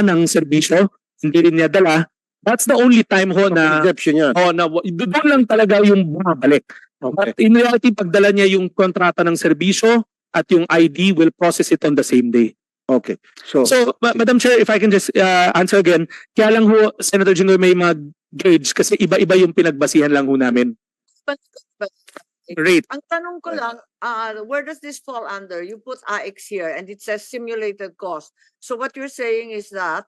ng serbisyo, hindi rin niya dala, that's the only time ho na Exception yan. doon lang talaga yung bumabalik. Okay. But in reality, pagdala niya yung kontrata ng serbisyo at yung ID, will process it on the same day. Okay. So, Madam Chair, if I can just answer again, kaya lang ho, Senator Jinggoy, may mag-gauge kasi iba-iba yung pinagbasihan lang ho namin. But Rate. ang tanong ko lang, where does this fall under? You put AX here and it says simulated cost. So what you're saying is that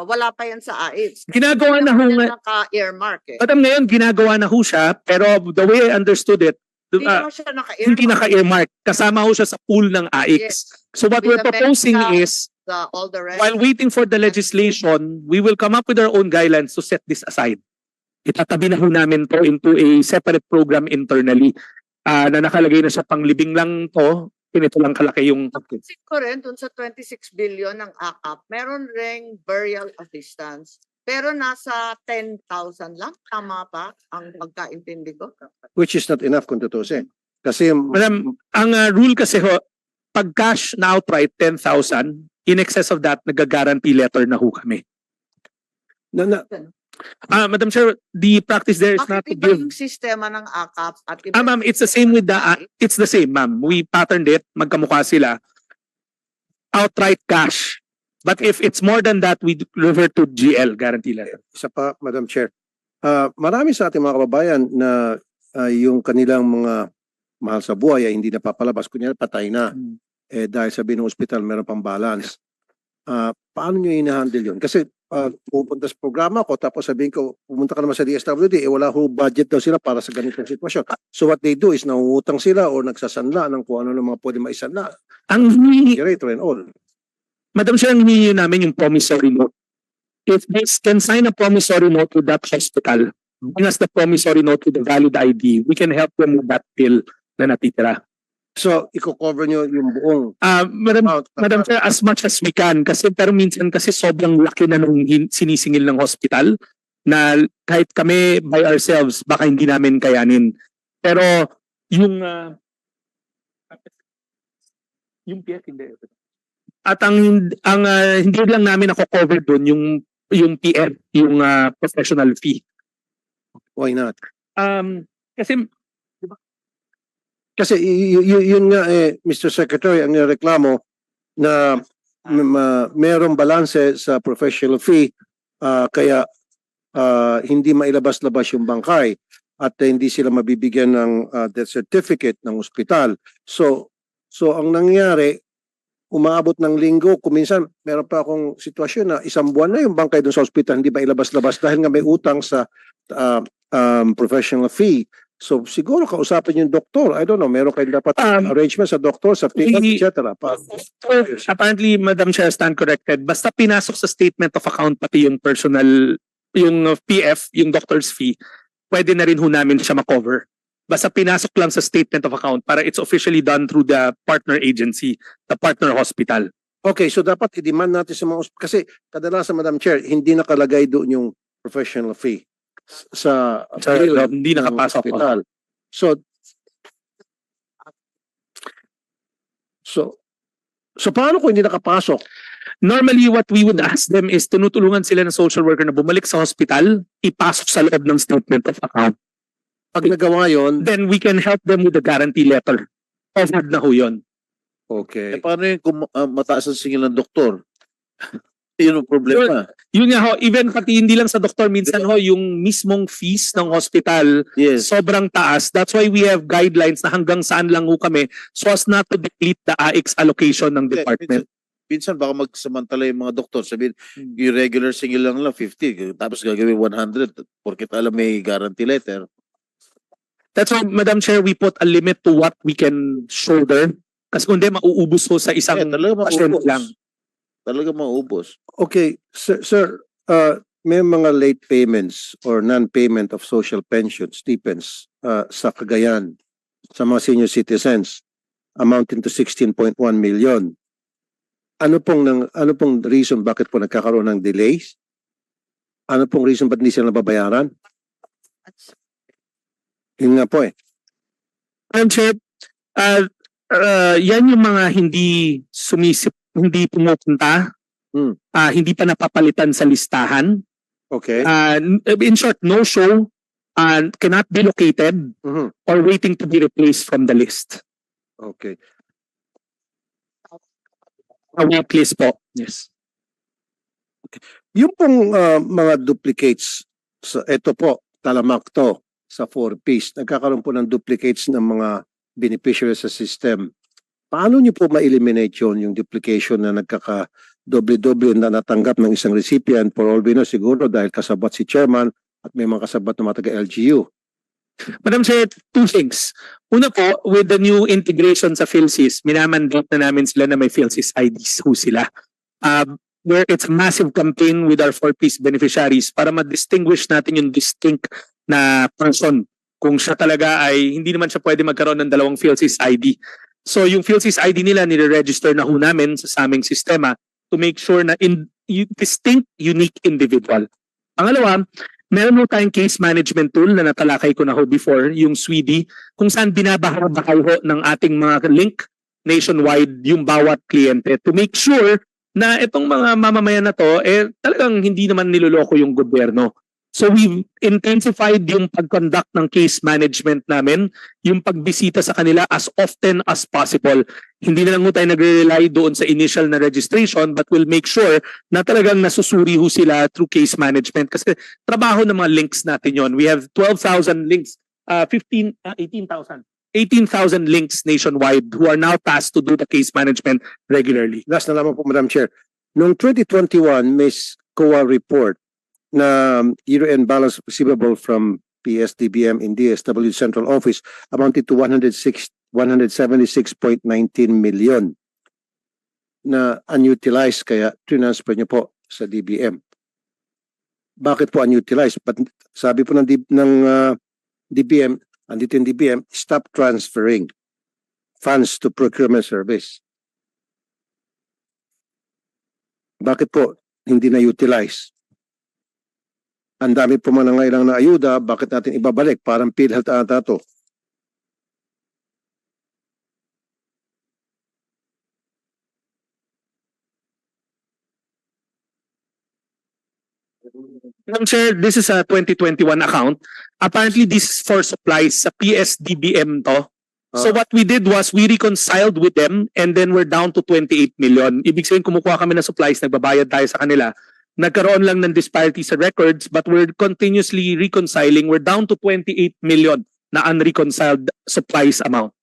wala pa yan sa AX. Ginagawa na ho nga. Naka-earmark eh. Madam, ngayon, ginagawa na ho siya, pero the way I understood it, Hindi naman siya naka-earmark. hindi naka-earmark. Kasama ho siya sa pool ng AX. So what With we're the proposing medical, is, All the rest. while waiting for the legislation, we will come up with our own guidelines to set this aside. Itatabi na ho namin to into a separate program internally na nakalagay na sa panglibing lang to. Pinito lang kalaki yung... Napansin ko rin dun sa 26 billion ng AKAP, meron ring burial assistance. Pero nasa 10,000 lang. Tama ba ang pagkaintindi ko? which is not enough kung tutusin. Kasi, Madam, ang rule kasi ho, pag cash na outright, 10,000, in excess of that, nag-guarantee letter na ho kami. Madam Chair, the practice there is not to Bakit iba give... yung sistema ng AKAP at iba Ma'am, it's the same with the... it's the same, ma'am. We patterned it, magkamukha sila. Outright cash. But if it's more than that, we revert to GL, guarantee letter. isa pa, Madam Chair, marami sa ating mga kababayan na yung kanilang mga mahal sa buhay ay hindi napapalabas. Kunyari, patay na. Dahil sabi ng ospital, meron pang balance. Paano nyo ina-handle yun? Kasi pupunta sa programa ko, tapos sabihin ko, pumunta ka naman sa DSWD, wala ho budget daw sila para sa ganitong sitwasyon. So what they do is nangungutang sila o nagsasanla ng kung ano ng mga pwede maisanla. Ang Generator and all. Madam Chair, ang hinihingi namin yung promissory note. If they can sign a promissory note to that hospital, bring us the promissory note with the valid ID, we can help them with that bill na natitira. So, i-cover nyo yung buong Madam Chair, as much as we can, kasi pero minsan kasi sobrang laki na nung sinisingil ng hospital na kahit kami by ourselves, baka hindi namin kayanin. Pero yung PF hindi. At ang hindi lang namin ako-cover doon yung PF, yung professional fee. Why not? Kasi Yun nga Mr. Secretary, ang reklamo na merong balanse sa professional fee kaya hindi mailabas-labas yung bangkay at hindi sila mabibigyan ng death certificate ng ospital. So ang nangyari, umaabot ng linggo, kuminsan meron pa akong sitwasyon na isang buwan na yung bangkay doon sa ospital hindi mailabas-labas dahil nga may utang sa professional fee. So siguro kausapin yung doktor. I don't know, meron kayong dapat arrangement sa doktor, sa PF, etc. Apparently, Madam Chair, stand corrected. Basta pinasok sa statement of account pati yung personal, yung PF, yung doctor's fee, pwede na rin ho namin siya makover. Basta pinasok lang sa statement of account para it's officially done through the partner agency, the partner hospital. Okay, so dapat i-demand natin sa mga kasi kadalasan, Madam Chair, hindi nakalagay doon yung professional fee sa bill hindi ng nakapasok. hospital. So paano kung hindi nakapasok? Normally, what we would ask them is tinutulungan sila ng social worker na bumalik sa hospital, ipasok sa loob ng statement of account. Pag nagawa yon, Then we can help them with the guarantee letter. Covered na ho yun. okay. Paano yung kung mataas ang singil ng doktor? Yun ang problema. Yun nga ho, even pati hindi lang sa doktor, minsan ho, yung mismong fees ng hospital, Yes. sobrang taas. That's why we have guidelines na hanggang saan lang ho kami so as not to deplete the AX allocation ng department. Minsan baka magsamantala yung mga doktor. Sabihin, yung regular singil lang 50. Tapos gagawin 100. Porket alam may guarantee letter. That's why, Madam Chair, we put a limit to what we can shoulder. Kasi kung hindi, mauubos ho sa isang Talaga patient maubos. lang. Talaga maubos. Okay, sir, may mga late payments or non-payment of social pension stipends sa Cagayan sa mga senior citizens amounting to 16.1 million. Ano pong reason bakit po nagkakaroon ng delays? Ano pong reason ba't hindi sila nababayaran? Yun nga po eh. Madam Chair, yan yung mga hindi pumupunta Hmm. Hindi pa napapalitan sa listahan. Okay. In short, no show, cannot be located, Mhm. or waiting to be replaced from the list. Okay. A waitlist po. Yes. Yung pong mga duplicates, ito po, talamak to sa 4Ps. Nagkakaroon po ng duplicates ng mga beneficiaries sa system. Paano niyo po ma-eliminate yun, yung duplication na nagkaka-doble-doble na natanggap ng isang recipient? For all we know, siguro dahil kasabat si chairman at may mga kasabat na mga taga-LGU. Madam Chair, two things. Una po, with the new integration sa PhilSys, minamandate na namin sila na may PhilSys IDs ho sila. Where it's a massive campaign with our 4Ps beneficiaries para ma-distinguish natin yung distinct na person. Kung siya talaga ay, hindi naman siya pwede magkaroon ng dalawang PhilSys ID. So yung PhilSys ID nila, nire-register na ho namin sa aming sistema to make sure na distinct, unique individual. Pangalawa, meron ho tayong case management tool na natalakay ko na ho before, yung SWIDI, kung saan binabahabakay ho ng ating mga link nationwide yung bawat kliyente to make sure na itong mga mamamayan na to, talagang hindi naman niloloko yung gobyerno. So we've intensified yung pag-conduct ng case management namin, yung pagbisita sa kanila as often as possible. Hindi na lang ho tayo nagre-rely doon sa initial na registration, but we'll make sure na talagang nasusuri ho sila through case management. Kasi trabaho ng mga links natin yon. We have 12,000 links, 18,000 links nationwide who are now tasked to do the case management regularly. Last na lamang po, Madam Chair. Noong 2021, may COA report na year-end balance receivable from PSDBM in DSW Central Office amounted to 176.19 million na unutilized, kaya transfer niyo po sa DBM. Bakit po unutilized? Sabi po ng DBM, andito yung DBM, stop transferring funds to procurement service. Bakit po hindi na-utilize? Ang dami po manangailang na ayuda, bakit natin ibabalik? Parang PhilHealth ata to. Madam Chair, this is a 2021 account. Apparently, this is for supplies sa PSDBM to. So what we did was we reconciled with them and then we're down to 28 million. Ibig sabihin, kumukuha kami ng supplies, nagbabayad tayo sa kanila. Nagkaroon lang ng disparity sa records but we're continuously reconciling. We're down to 28 million na unreconciled supplies amount.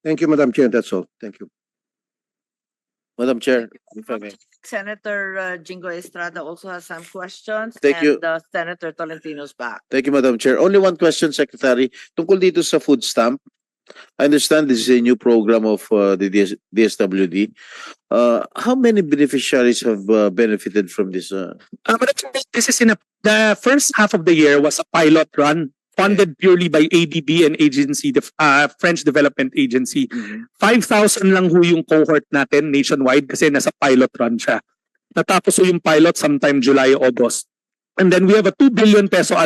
Thank you, Madam Chair. That's all. Thank you. Madam Chair, if I may. Senator Jingo Estrada also has some questions. Thank you. And Senator Tolentino's back. Thank you, Madam Chair. Only one question, Secretary. Tungkol dito sa food stamp. I understand this is a new program of the DSWD. How many beneficiaries have benefited from this? Madam Chair, this is the first half of the year was a pilot run funded purely by ADB and agency, the French Development Agency. 5,000 lang ho yung cohort natin nationwide kasi nasa pilot run siya. Natapos ho yung pilot sometime July, August. And then we have a 2 billion peso